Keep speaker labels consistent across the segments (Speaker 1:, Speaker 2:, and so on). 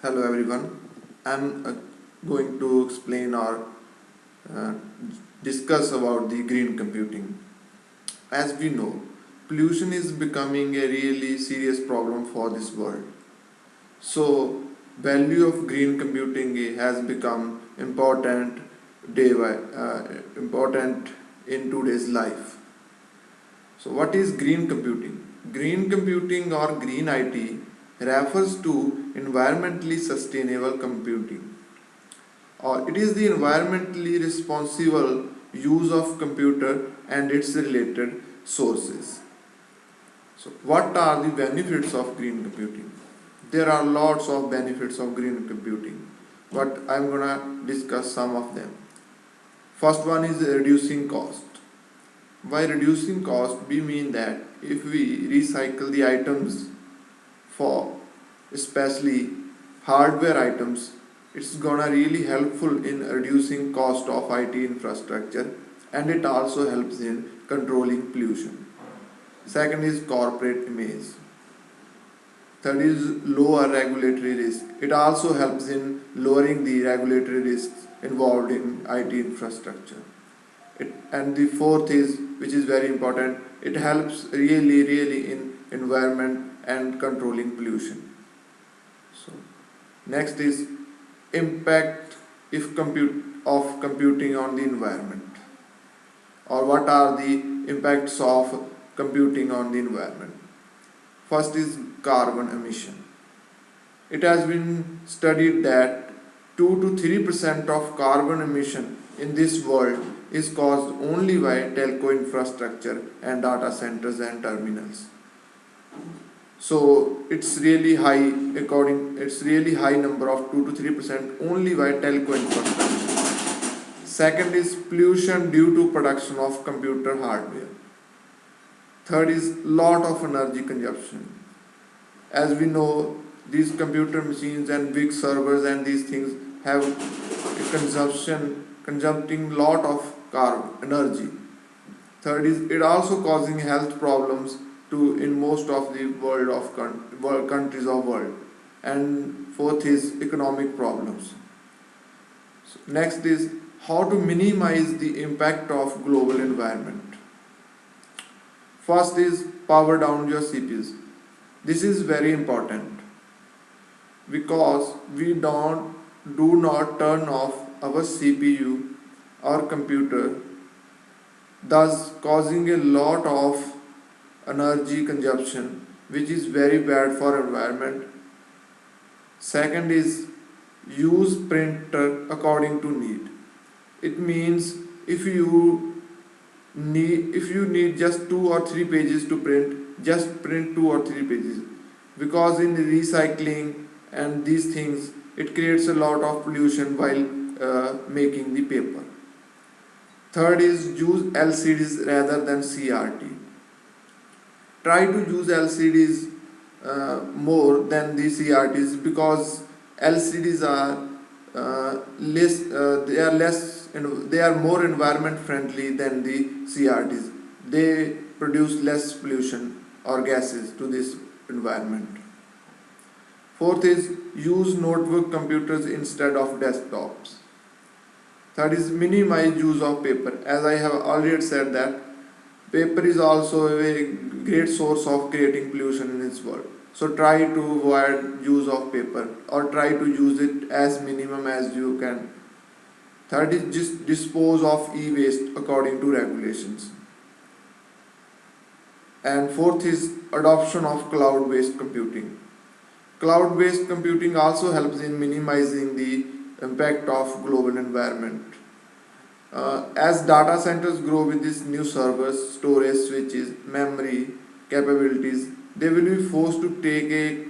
Speaker 1: Hello everyone. I'm going to explain or uh, discuss about the green computing. As we know, pollution is becoming a really serious problem for this world. So, value of green computing has become important in today's life. So, what is green computing? Green computing or green IT refers to environmentally sustainable computing, or it is the environmentally responsible use of computer and its related sources. So, what are the benefits of green computing? There are lots of benefits of green computing, but I'm gonna discuss some of them. First one is reducing cost. By reducing cost, we mean that if we recycle the items for especially hardware items, it's gonna really helpful in reducing cost of IT infrastructure, and it also helps in controlling pollution. Second is corporate image. Third is lower regulatory risk. It also helps in lowering the regulatory risks involved in IT infrastructure. And the fourth is, which is very important, it helps really in environment and controlling pollution. So next is impact if compute of computing on the environment, or what are the impacts of computing on the environment. First is carbon emission. It has been studied that 2 to 3% of carbon emission in this world is caused only by telco infrastructure and data centers and terminals. So it's really high, it's really high number of 2 to 3% only by telco infrastructure. Second is pollution due to production of computer hardware. Third is lot of energy consumption. As we know, these computer machines and big servers and these things have consuming lot of energy. Third is it also causing health problems to in most of the world countries of world. And fourth is economic problems. So next is how to minimize the impact of global environment. First is power down your CPUs. This is very important because we do not turn off our CPU or computer, thus causing a lot of energy consumption, which is very bad for environment. Second is use printer according to need. It means if you need just 2 or 3 pages to print, just print 2 or 3 pages, because in recycling and these things it creates a lot of pollution while making the paper. Third is use LCDs rather than CRT. Try to use LCDs more than the CRTs, because LCDs are they are more environment friendly than the CRTs. They produce less pollution or gases to this environment. Fourth is use notebook computers instead of desktops. Third is minimize use of paper. As I have already said that paper is also a great source of creating pollution in this world. So try to avoid use of paper, or try to use it as minimum as you can. Third is just dispose of e-waste according to regulations. And fourth is adoption of cloud-based computing. Cloud-based computing also helps in minimizing the impact of global environment. As data centers grow with these new servers, storage switches, memory capabilities, they will be forced to take a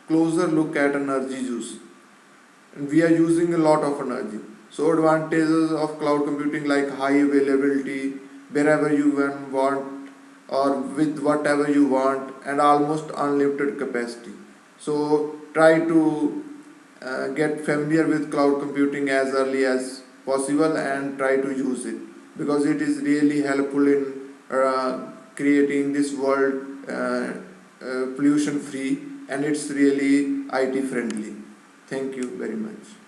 Speaker 1: closer look at energy use. And we are using a lot of energy. So advantages of cloud computing like high availability, wherever you want or with whatever you want, and almost unlimited capacity. So try to get familiar with cloud computing as early as possible and try to use it, because it is really helpful in creating this world pollution free, and it's really IT friendly. Thank you very much.